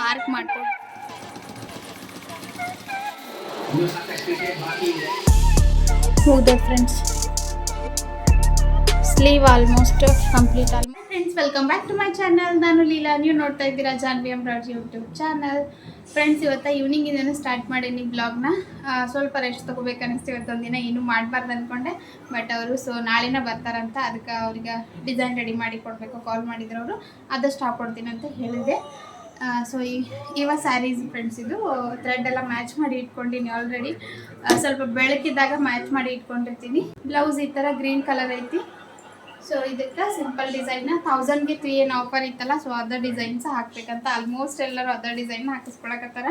Mark ಮಾಡ್ಕೊಂಡು ಹೋದೆ friends. Sleeve almost complete friends, welcome back to my channel. ನಾನು ಲೀಲಾ, ನೀವು ನೋಡ್ತಾ ಇದ್ದೀರಾ Janvi Amraj YouTube channel. Friends, ಇವತ್ತು ಈವ್ನಿಂಗ್ ಇಂದನೇ ಸ್ಟಾರ್ಟ್ ಮಾಡೀನಿ ಬ್ಲಾಗ್ನ. ಸ್ವಲ್ಪ ರೆಸ್ಟ್ ತೊಗೋಬೇಕನ್ನಿಸ್ತು. ಇವತ್ತೊಂದಿನ ಏನೂ ಮಾಡಬಾರ್ದು ಅಂದ್ಕೊಂಡೆ, ಬಟ್ ಅವರು ನಾಳೆನೇ ಬರ್ತಾರಂತ, ಅದಕ್ಕೆ ಅವ್ರಿಗೆ ಡಿಸೈನ್ ರೆಡಿ ಮಾಡಿ ಕೊಡಬೇಕು. ಕಾಲ್ ಮಾಡಿದ್ರು ಅವರು, ಆದಷ್ಟು ಹಾಕ್ಕೊಡ್ತೀನಿ ಅಂತ ಹೇಳಿದೆ. ಸೊ ಇವ ಸ್ಯಾರೀಸ್ ಫ್ರೆಂಡ್ಸ್, ಇದು ಥ್ರೆಡ್ ಎಲ್ಲ ಮ್ಯಾಚ್ ಮಾಡಿ ಇಟ್ಕೊಂಡಿನಿ ಆಲ್ರೆಡಿ. ಸ್ವಲ್ಪ ಬೆಳಕಿದ್ದಾಗ ಮ್ಯಾಚ್ ಮಾಡಿ ಇಟ್ಕೊಂಡಿರ್ತೀನಿ. ಬ್ಲೌಸ್ ಈ ಥರ ಗ್ರೀನ್ ಕಲರ್ ಐತಿ. ಸೊ ಇದಕ್ಕೆ ಸಿಂಪಲ್ ಡಿಸೈನ್ 1000ಗೆ 3 ಏನು ಆಫರ್ ಇತ್ತಲ್ಲ, ಸೊ ಅದರ್ ಡಿಸೈನ್ಸ್ ಹಾಕ್ಬೇಕಂತ ಆಲ್ಮೋಸ್ಟ್ ಎಲ್ಲರೂ ಅದರ್ ಡಿಸೈನ್ ಹಾಕಿಸ್ಕೊಳಕತ್ತಾರ.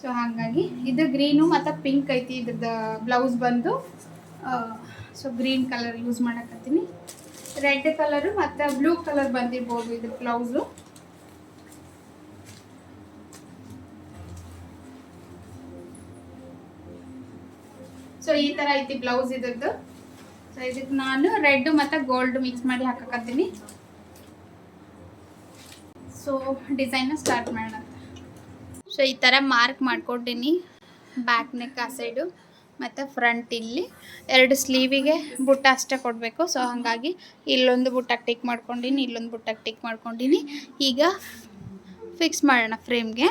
ಸೊ ಹಾಗಾಗಿ ಇದು ಗ್ರೀನು ಮತ್ತು ಪಿಂಕ್ ಐತಿ. ಇದ್ರದ್ದು ಬ್ಲೌಸ್ ಬಂದು ಸೊ ಗ್ರೀನ್ ಕಲರ್ ಯೂಸ್ ಮಾಡಕತ್ತೀನಿ. ರೆಡ್ ಕಲರು ಮತ್ತು ಬ್ಲೂ ಕಲರ್ ಬಂದಿರ್ಬೋದು ಇದ್ರ ಬ್ಲೌಸು. ಸೊ ಈ ಥರ ಐತಿ ಬ್ಲೌಸ್ ಇದ್ರದ್ದು. ಸೊ ಇದಕ್ಕೆ ನಾನು ರೆಡ್ ಮತ್ತು ಗೋಲ್ಡ್ ಮಿಕ್ಸ್ ಮಾಡಿ ಹಾಕಕತ್ತೀನಿ. ಸೊ ಡಿಸೈನ್ನ ಸ್ಟಾರ್ಟ್ ಮಾಡೋಣ. ಸೊ ಈ ಥರ ಮಾರ್ಕ್ ಮಾಡ್ಕೊತೀನಿ. ಬ್ಯಾಕ್ ನೆಕ್ ಆ ಸೈಡು ಮತ್ತು ಫ್ರಂಟ್ ಇಲ್ಲಿ 2 ಸ್ಲೀವಿಗೆ ಬುಟ್ಟ ಅಷ್ಟೇ ಕೊಡಬೇಕು. ಸೊ ಹಾಗಾಗಿ ಇಲ್ಲೊಂದು ಬುಟ್ಟಾಗಿ ಟಿಕ್ ಮಾಡ್ಕೊಂಡಿನಿ, ಇಲ್ಲೊಂದು ಬುಟ್ಟಾಗಿ ಟಿಕ್ ಮಾಡ್ಕೊಂಡಿನಿ. ಈಗ ಫಿಕ್ಸ್ ಮಾಡೋಣ ಫ್ರೇಮ್ಗೆ.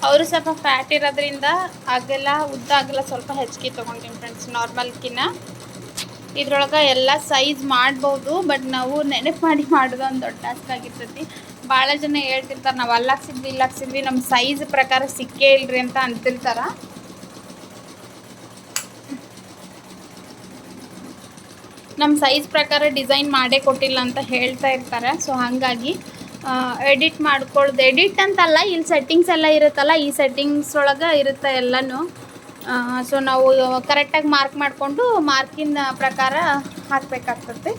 ಅವರು ಸ್ವಲ್ಪ ಫ್ಯಾಟ್ ಇರೋದ್ರಿಂದ ಅಗಲ ಉದ್ದ ಅಗಲ ಸ್ವಲ್ಪ ಹೆಚ್ಚಿಗೆ ತೊಗೊಂತೀನಿ ಫ್ರೆಂಡ್ಸ್, ನಾರ್ಮಲ್ಕಿನ್ನ. ಇದ್ರೊಳಗೆ ಎಲ್ಲ ಸೈಜ್ ಮಾಡ್ಬೋದು, ಬಟ್ ನಾವು ನೆನಪು ಮಾಡಿ ಮಾಡೋದು ಒಂದು ದೊಡ್ಡ ಟಾಸ್ಕ್ ಆಗಿರ್ತೈತಿ. ಭಾಳ ಜನ ಹೇಳ್ತಿರ್ತಾರೆ, ನಾವು ಅಲ್ಲಾಕ್ಸಿದ್ವಿ ಇಲ್ಲಾಕ್ಸಿದ್ವಿ, ನಮ್ಮ ಸೈಜ್ ಪ್ರಕಾರ ಸಿಕ್ಕೇ ಇಲ್ರಿ ಅಂತ ಅಂತಿರ್ತಾರೆ. ನಮ್ಮ ಸೈಜ್ ಪ್ರಕಾರ ಡಿಸೈನ್ ಮಾಡೇ ಕೊಟ್ಟಿಲ್ಲ ಅಂತ ಹೇಳ್ತಾ ಇರ್ತಾರೆ. ಸೊ ಹಾಗಾಗಿ ಎಡಿಟ್ ಮಾಡ್ಕೊಳ್ದು, ಎಡಿಟ್ ಅಂತಲ್ಲ, ಇಲ್ಲಿ ಸೆಟ್ಟಿಂಗ್ಸ್ ಎಲ್ಲ ಇರುತ್ತಲ್ಲ, ಈ ಸೆಟ್ಟಿಂಗ್ಸ್ ಒಳಗೆ ಇರುತ್ತೆ ಎಲ್ಲನೂ. ಸೊ ನಾವು ಕರೆಕ್ಟಾಗಿ ಮಾರ್ಕ್ ಮಾಡಿಕೊಂಡು ಮಾರ್ಕಿನ ಪ್ರಕಾರ ಹಾಕಬೇಕಾಗ್ತದೆ.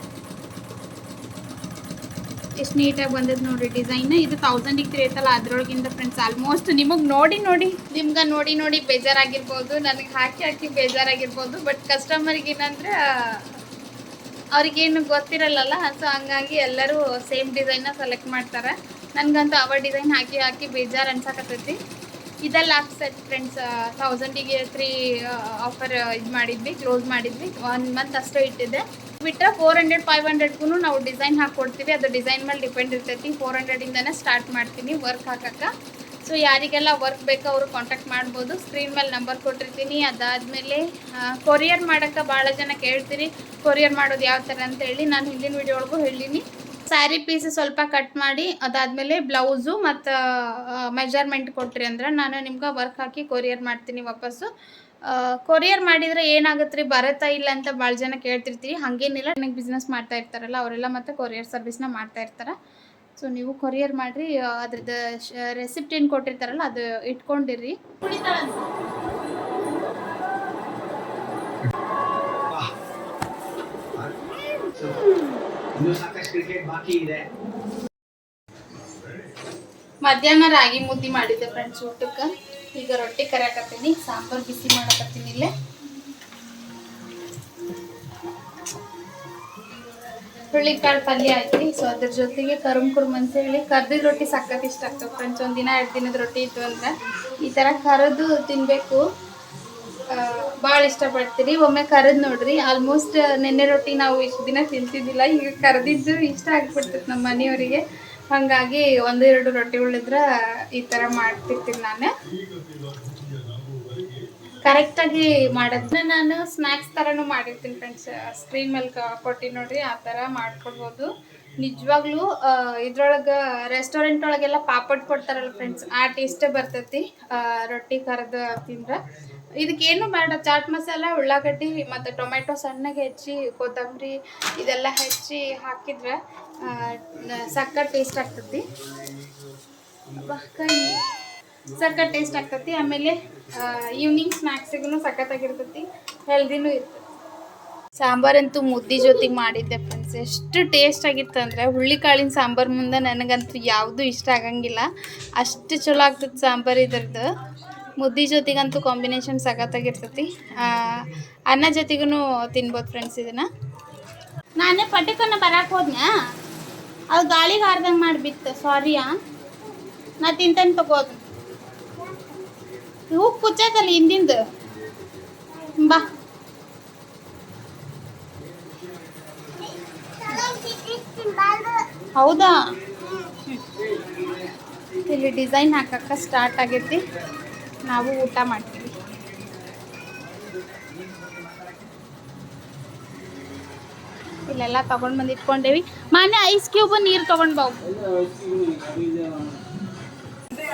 ಎಷ್ಟು ನೀಟಾಗಿ ಬಂದಿದ್ದು ನೋಡಿ ಡಿಸೈನ್. ಇದು 1000ಗೆ 3 ಐತಲ್ಲ, ಅದರೊಳಗಿಂದ ಫ್ರೆಂಡ್ಸ್ ಆಲ್ಮೋಸ್ಟ್ ನಿಮಗೆ ನೋಡಿ ನೋಡಿ ಬೇಜಾರಾಗಿರ್ಬೋದು, ನನಗೆ ಹಾಕಿ ಬೇಜಾರಾಗಿರ್ಬೋದು. ಬಟ್ ಕಸ್ಟಮರ್ಗೆ ಏನಂದ್ರೆ ಅವ್ರಿಗೇನು ಗೊತ್ತಿರಲ್ಲಲ್ಲ. ಸೊ ಹಂಗಾಗಿ ಎಲ್ಲರೂ ಸೇಮ್ ಡಿಸೈನ್ನ ಸೆಲೆಕ್ಟ್ ಮಾಡ್ತಾರೆ. ನನಗಂತೂ ಅವ ಡಿಸೈನ್ ಹಾಕಿ ಬೇಜಾರು ಅನ್ಸಕತ್ತೈತಿ. ಇದೆಲ್ಲ ಆಗ್ತೈತಿ ಫ್ರೆಂಡ್ಸ್. 1000ಗೆ 3 ಆಫರ್ ಇದು ಮಾಡಿದ್ವಿ, ಕ್ಲೋಸ್ ಮಾಡಿದ್ವಿ. 1 ಮಂತ್ ಅಷ್ಟೇ ಇಟ್ಟಿದ್ದೆ. ಬಿಟ್ಟರೆ 400-500ಗೂ ನಾವು ಡಿಸೈನ್ ಹಾಕ್ಕೊಡ್ತೀವಿ. ಅದು ಡಿಸೈನ್ ಮೇಲೆ ಡಿಪೆಂಡ್ ಇರ್ತೈತಿ. 400ಇಂದನೇ ಸ್ಟಾರ್ಟ್ ಮಾಡ್ತೀನಿ ವರ್ಕ್ ಹಾಕಕ್ಕೆ. ಸೊ ಯಾರಿಗೆಲ್ಲ ವರ್ಕ್ ಬೇಕೋ ಅವರು ಕಾಂಟ್ಯಾಕ್ಟ್ ಮಾಡ್ಬೋದು. ಸ್ಕ್ರೀನ್ ಮೇಲೆ ನಂಬರ್ ಕೊಟ್ಟಿರ್ತೀನಿ. ಅದಾದಮೇಲೆ ಕೊರಿಯರ್ ಮಾಡೋಕ್ಕೆ ಭಾಳ ಜನ ಕೇಳ್ತೀರಿ, ಕೊರಿಯರ್ ಮಾಡೋದು ಯಾವ ಥರ ಅಂತೇಳಿ ನಾನು ಹಿಂದಿನ ವಿಡಿಯೋ ಒಳಗೂ ಹೇಳೀನಿ. ಸ್ಯಾರಿ ಪೀಸ್ ಸ್ವಲ್ಪ ಕಟ್ ಮಾಡಿ ಅದಾದಮೇಲೆ ಬ್ಲೌಸು ಮತ್ತು ಮೆಜರ್ಮೆಂಟ್ ಕೊಟ್ರಿ ಅಂದ್ರೆ ನಾನು ನಿಮ್ಗೆ ವರ್ಕ್ ಹಾಕಿ ಕೊರಿಯರ್ ಮಾಡ್ತೀನಿ ವಾಪಸ್ಸು. ಕೊರಿಯರ್ ಮಾಡಿದರೆ ಏನಾಗುತ್ತೆ ರೀ, ಬರುತ್ತಾ ಇಲ್ಲ ಅಂತ ಭಾಳ ಜನ ಕೇಳ್ತಿರ್ತೀರಿ. ಹಾಗೇನಿಲ್ಲ, ನನಗೆ ಬಿಸ್ನೆಸ್ ಮಾಡ್ತಾ ಇರ್ತಾರಲ್ಲ ಅವರೆಲ್ಲ ಮತ್ತು ಕೊರಿಯರ್ ಸರ್ವಿಸ್ನ ಮಾಡ್ತಾ ಇರ್ತಾರೆ. ಸೊ ನೀವು ಕೊರಿಯರ್ ಮಾಡಿರಿ. ಅದ್ರದ್ದು ರೆಸಿಪ್ಟ್ ಏನು ಕೊಟ್ಟಿರ್ತಾರಲ್ಲ ಅದು ಇಟ್ಕೊಂಡಿರ್ರಿ. ಮಧ್ಯಾಹ್ನ ರಾಗಿ ಮುದ್ದೆ ಮಾಡಿದ್ದೆ ಫ್ರೆಂಡ್ಸ್ ಊಟಕ್ಕೆ. ಈಗ ರೊಟ್ಟಿ ಕರಿಯಾಕತ್ತೀನಿ, ಸಾಂಬಾರು ಬಿಸಿ ಮಾಡಕತ್ತೀನಿ ಇಲ್ಲೇ. ಹುಳ್ಳಿಕಾಳು ಪಲ್ಯ ಐತಿ. ಸೊ ಅದ್ರ ಜೊತೆಗೆ ಕುರುಮ್ ಅಂತ ಹೇಳಿ ಕರ್ದಿದ ರೊಟ್ಟಿ ಸಖತ್ ಇಷ್ಟ ಆಗ್ತವೆ ಫ್ರೆಂಡ್ಸ್. 1 ದಿನ 2 ದಿನದ ರೊಟ್ಟಿ ಇತ್ತು ಅಂದ್ರೆ ಈ ಥರ ಕರೆದು ತಿನ್ನಬೇಕು, ಭಾಳ ಇಷ್ಟಪಡ್ತೀರಿ. ಒಮ್ಮೆ ಕರೆದು ನೋಡ್ರಿ. ಆಲ್ಮೋಸ್ಟ್ ನೆನ್ನೆ ರೊಟ್ಟಿ ನಾವು ಇಷ್ಟು ದಿನ ತಿಂತಿದ್ದಿಲ್ಲ, ಈಗ ಕರೆದಿದ್ದು ಇಷ್ಟ ಆಗ್ಬಿಡ್ತೈತೆ ನಮ್ಮ ಮನೆಯವರಿಗೆ. ಹಾಗಾಗಿ 1-2 ರೊಟ್ಟಿ ಉಳಿದ್ರೆ ಈ ಥರ ಮಾಡ್ತಿರ್ತೀನಿ ನಾನು. ಕರೆಕ್ಟಾಗಿ ಮಾಡೋದನ್ನ ನಾನು ಸ್ನ್ಯಾಕ್ಸ್ ಥರನೂ ಮಾಡಿರ್ತೀನಿ ಫ್ರೆಂಡ್ಸ್. ಸ್ಕ್ರೀನ್ ಮೇಲೆ ಕೊಟ್ಟು ನೋಡ್ರಿ, ಆ ಥರ ಮಾಡ್ಕೊಡ್ಬೋದು. ನಿಜವಾಗ್ಲೂ ಇದ್ರೊಳಗೆ ರೆಸ್ಟೋರೆಂಟ್ ಒಳಗೆಲ್ಲ ಪಾಪಡ್ ಕೊಡ್ತಾರಲ್ಲ ಫ್ರೆಂಡ್ಸ್, ಆ ಟೇಸ್ಟೇ ಬರ್ತೈತಿ ರೊಟ್ಟಿ ಕರೆದು ತಿಂದ್ರೆ. ಇದಕ್ಕೇನು ಬೇಡ, ಚಾಟ್ ಮಸಾಲ, ಉಳ್ಳಾಗಡ್ಡಿ ಮತ್ತು ಟೊಮೆಟೊ ಸಣ್ಣಗೆ ಹೆಚ್ಚಿ, ಕೊತ್ತಂಬರಿ ಇದೆಲ್ಲ ಹೆಚ್ಚಿ ಹಾಕಿದ್ರೆ ಸಕ್ಕತ್ ಟೇಸ್ಟ್ ಆಗ್ತೈತಿ. ಸಕ್ಕತ್ ಟೇಸ್ಟ್ ಆಗ್ತೈತಿ. ಆಮೇಲೆ ಈವ್ನಿಂಗ್ ಸ್ನ್ಯಾಕ್ಸಿಗೂ ಸಖತ್ತಾಗಿರ್ತೈತಿ, ಹೆಲ್ದಿನೂ ಇರ್ತೈತಿ. ಸಾಂಬಾರಂತೂ ಮುದ್ದೆ ಜೊತೆಗೆ ಮಾಡಿದ್ದೆ ಫ್ರೆಂಡ್ಸ್, ಎಷ್ಟು ಟೇಸ್ಟ್ ಆಗಿತ್ತು ಅಂದರೆ ಹುಳ್ಳಿಕಾಳಿನ ಸಾಂಬಾರು ಮುಂದೆ ನನಗಂತೂ ಯಾವುದೂ ಇಷ್ಟ ಆಗಂಗಿಲ್ಲ, ಅಷ್ಟು ಚಲೋ ಆಗ್ತದೆ ಸಾಂಬಾರು ಇದ್ರದ್ದು. ಮುದ್ದೆ ಜೊತೆಗಂತೂ ಕಾಂಬಿನೇಷನ್ ಸಖತ್ತಾಗಿರ್ತೈತಿ. ಅನ್ನ ಜೊತೆಗೂ ತಿನ್ಬೋದು ಫ್ರೆಂಡ್ಸ್ ಇದನ್ನು. ನಾನೇ ಪಟಿಕನ್ನ ಬರಕ್ಕೆ ಹೋದ್ನ, ಅದು ಗಾಳಿಗೆ ಹಾರ್ದಂಗೆ ಮಾಡಿಬಿತ್ತು, ಸಾರಿಯಾ. ನಾ ತಿಂತೇನೆ ತಗೋದು. ಹೂ ಕುಚ್ಚೈತಲ್ಲ ಹಿಂದಿಂದು, ಬಾ. ಹೌದಾ, ಇಲ್ಲಿ ಡಿಸೈನ್ ಹಾಕಕ್ಕೆ ಸ್ಟಾರ್ಟ್ ಆಗೈತಿ, ನಾವು ಊಟ ಮಾಡ್ತೀವಿ. ಇಲ್ಲೆಲ್ಲ ತಗೊಂಡು ಬಂದು ಇಟ್ಕೊಂಡೇವಿ. ಮಾನ್ಯ ಐಸ್ ಕ್ಯೂಬ್ ನೀರು ತಗೊಂಡು ಬಾವು.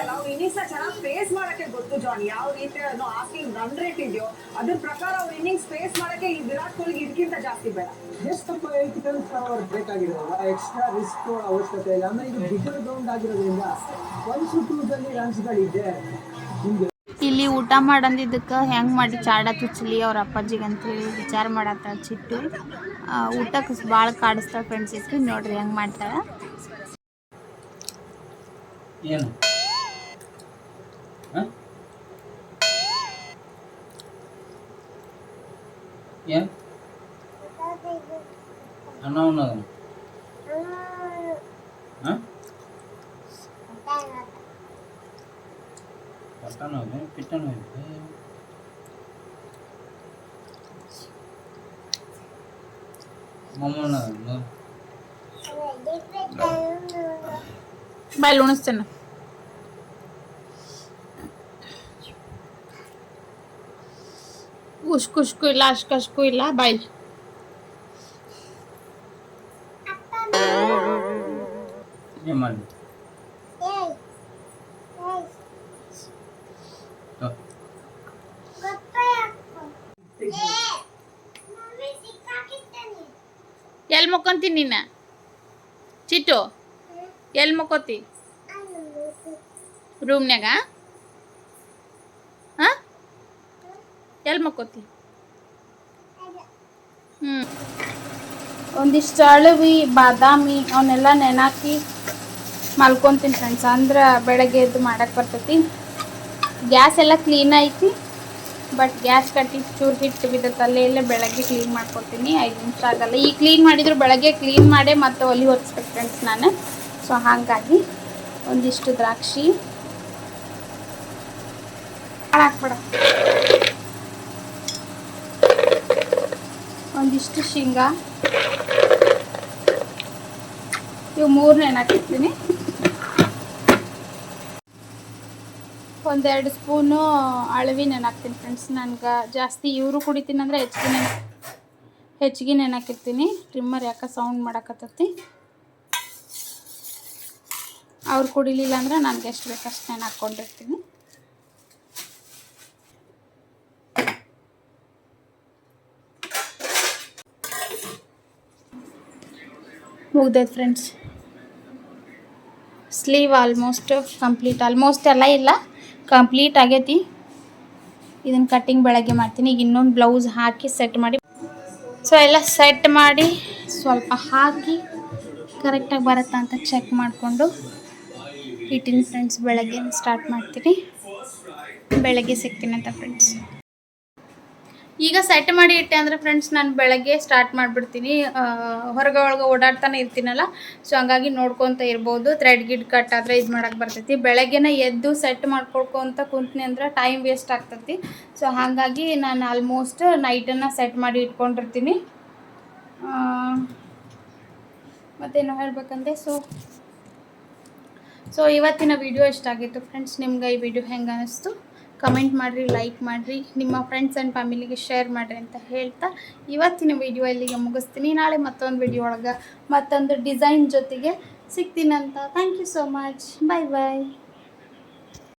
ನಾವು ಇನ್ನಿಂಗ್ಸ್ ಚೆನ್ನಾಗಿ ಫೇಸ್ ಮಾಡಕ್ಕೆ ಗೊತ್ತು ಜಾನ್, ಯಾವ ರೀತಿ ಆಸ್ಕಿಂಗ್ ರನ್ ರೇಟ್ ಇದೆಯೋ ಅದ್ರ ಪ್ರಕಾರ ಅವ್ರು ಇನ್ನಿಂಗ್ಸ್ ಫೇಸ್ ಮಾಡಕ್ಕೆ ಈ ವಿರಾಟ್ ಕೊಹ್ಲಿಗೆ ಇದಕ್ಕಿಂತ ಜಾಸ್ತಿ ಬೇಡ. ಸ್ವಲ್ಪ 8 ರನ್ಸ್ ಬೇಕಾಗಿರೋಲ್ಲ, ಎಕ್ಸ್ಟ್ರಾ ರಿಸ್ಕ್ ಅವಶ್ಯಕತೆ ಇಲ್ಲ. ಆಮೇಲೆ ಇದು ಬಿಗರ್ ಗ್ರೌಂಡ್ ಆಗಿರೋದ್ರಿಂದ 1-2 ರನ್ಸ್ಗಳಿದೆ. ಇಲ್ಲಿ ಊಟ ಮಾಡಂದಿದ್ದಕ್ಕೆ ಹೆಂಗೆ ಮಾಡಿ ಚಾಡ ತುಚ್ಚಲಿ ಅವ್ರ ಅಪ್ಪಾಜಿಗಂತೇಳಿ ವಿಚಾರ ಮಾಡತ್ತ ಚಿಟ್ಟು. ಊಟಕ್ಕೆ ಭಾಳ ಕಾಡಿಸ್ತಾಳೆ ಫ್ರೆಂಡ್ಸ್. ಇತ್ತು ನೋಡ್ರಿ ಹೆಂಗೆ ಮಾಡ್ತಾಳೆ. ಏನು ಏನು ಅನ್ನ ಉಣ್ಣೋದು? ಪಟ್ಟಣ ಪಿಟ್ಟಣ ಮಮ್ಮನ ಬಾಯ್ ಉಣಿಸ್ತೇನೆ. ಉಷ್ಕು ಇಲ್ಲ, ಅಷ್ಕಷ್ಕು ಇಲ್ಲ, ಬಾಯ್. ಏನು ಮಾಡಿ ಎಲ್ಲಿ ಮಕ್ಕೊಂತೀನಿ ನಿನ್ನ ಚಿಟ್ಟು? ಎಲ್ಲಿ ಮಕ್ಕೋತಿ? ರೂಮ್ನ್ಯಾಗ? ಹಾಂ, ಎಲ್ಲಿ ಮಕ್ಕೋತಿ? ಒಂದಿಷ್ಟು ಅಳವಿ ಬಾದಾಮಿ ಅವನ್ನೆಲ್ಲ ನೆನಾಕಿ ಮಲ್ಕೊತೀನಿ ಫ್ರೆಂಡ್ಸ್, ಅಂದ್ರೆ ಬೆಳಗ್ಗೆ ಎದ್ದು ಮಾಡಕ್ಕೆ ಬರ್ತೈತಿ. ಗ್ಯಾಸ್ ಎಲ್ಲ ಕ್ಲೀನ್ ಐತಿ, ಬಟ್ ಗ್ಯಾಸ್ ಕಟ್ಟಿ ಚೂರು ಹಿಟ್ಟು ಬಿದ್ದತ್ತೆ, ಅಲ್ಲೇ ಬೆಳಗ್ಗೆ ಕ್ಲೀನ್ ಮಾಡ್ಕೊತೀನಿ. 5 ನಿಮಿಷ ಆಗಲ್ಲ. ಈ ಕ್ಲೀನ್ ಮಾಡಿದ್ರು ಬೆಳಗ್ಗೆ ಕ್ಲೀನ್ ಮಾಡೇ ಮತ್ತೆ ಒಲಿ ಹೊರಿಸ್ಬೇಕು ಫ್ರೆಂಡ್ಸ್ ನಾನು. ಸೊ ಹಾಗಾಗಿ ಒಂದಿಷ್ಟು ದ್ರಾಕ್ಷಿ ಹಾಕ್ಬೇಡ, ಒಂದಿಷ್ಟು ಶೇಂಗಾ, ಇವು 3 ನೆನಾಕಿರ್ತೀನಿ. 1-2 ಸ್ಪೂನು ಅಳವಿ ನೆನಾಕ್ತೀನಿ ಫ್ರೆಂಡ್ಸ್. ನನಗೆ ಜಾಸ್ತಿ ಇವರು ಕುಡಿತೀನಿ ಅಂದರೆ ಹೆಚ್ಚಿಗೆ ನೆನಾಕಿರ್ತೀನಿ. ಟ್ರಿಮ್ಮರ್ ಯಾಕೆ ಸೌಂಡ್ ಮಾಡಕತ್ತೈತಿ. ಅವ್ರು ಕುಡಿಲಿಲ್ಲ ಅಂದ್ರೆ ನನಗೆ ಎಷ್ಟು ಬೇಕಷ್ಟು ನೆನಾಕೊಂಡಿರ್ತೀನಿ. ಮುಗ್ದೈತೆ friends. Sleeve almost complete, almost ಎಲ್ಲ ಇಲ್ಲ, ಕಂಪ್ಲೀಟ್ ಆಗೈತಿ. ಇದನ್ನು ಕಟ್ಟಿಂಗ್ ಬೆಳಗ್ಗೆ ಮಾಡ್ತೀನಿ. ಈಗ ಇನ್ನೊಂದು ಬ್ಲೌಸ್ ಹಾಕಿ ಸೆಟ್ ಮಾಡಿ, ಸೊ ಎಲ್ಲ ಸೆಟ್ ಮಾಡಿ ಸ್ವಲ್ಪ ಹಾಕಿ ಕರೆಕ್ಟಾಗಿ ಬರುತ್ತಾ ಅಂತ ಚೆಕ್ ಮಾಡಿಕೊಂಡು ಇಟ್ಟಿನ ಫ್ರೆಂಡ್ಸ್. ಬೆಳಗ್ಗೆ ಸ್ಟಾರ್ಟ್ ಮಾಡ್ತೀನಿ, ಬೆಳಗ್ಗೆ ಸಿಗ್ತೀನಿ ಅಂತ ಫ್ರೆಂಡ್ಸ್. ಈಗ ಸೆಟ್ ಮಾಡಿ ಇಟ್ಟೆ ಅಂದರೆ ಫ್ರೆಂಡ್ಸ್ ನಾನು ಬೆಳಗ್ಗೆ ಸ್ಟಾರ್ಟ್ ಮಾಡಿಬಿಡ್ತೀನಿ. ಹೊರಗೆ ಒಳಗೆ ಓಡಾಡ್ತಾನೆ ಇರ್ತೀನಲ್ಲ, ಸೊ ಹಂಗಾಗಿ ನೋಡ್ಕೊತ ಇರ್ಬೋದು. ಥ್ರೆಡ್ ಗಿಡ್ ಕಟ್ ಆದರೆ ಇದು ಮಾಡೋಕ್ಕೆ ಬರ್ತೈತಿ. ಬೆಳಗ್ಗೆನೇ ಎದ್ದು ಸೆಟ್ ಮಾಡ್ಕೊಳ್ಕೊಂತ ಕುಂತ್ನಿ ಅಂದ್ರೆ ಟೈಮ್ ವೇಸ್ಟ್ ಆಗ್ತೈತಿ. ಸೊ ಹಾಗಾಗಿ ನಾನು ಆಲ್ಮೋಸ್ಟ್ ನೈಟನ್ನು ಸೆಟ್ ಮಾಡಿ ಇಟ್ಕೊಂಡಿರ್ತೀನಿ. ಮತ್ತೇನು ಹೇಳಬೇಕಂದ್ರೆ ಸೊ ಇವತ್ತಿನ ವಿಡಿಯೋ ಇಷ್ಟ ಆಗಿತ್ತು ಫ್ರೆಂಡ್ಸ್. ನಿಮ್ಗೆ ಈ ವಿಡಿಯೋ ಹೆಂಗೆ ಅನ್ನಿಸ್ತು ಕಮೆಂಟ್ ಮಾಡಿರಿ, ಲೈಕ್ ಮಾಡಿರಿ, ನಿಮ್ಮ ಫ್ರೆಂಡ್ಸ್ ಆ್ಯಂಡ್ ಫ್ಯಾಮಿಲಿಗೆ ಶೇರ್ ಮಾಡಿರಿ ಅಂತ ಹೇಳ್ತಾ ಇವತ್ತಿನ ವಿಡಿಯೋ ಇಲ್ಲಿಗೆ ಮುಗಿಸ್ತೀನಿ. ನಾಳೆ ಮತ್ತೊಂದು ವಿಡಿಯೋ ಒಳಗೆ ಮತ್ತೊಂದು ಡಿಸೈನ್ ಜೊತೆಗೆ ಸಿಗ್ತೀನಂತ. Thank you so much. Bye bye.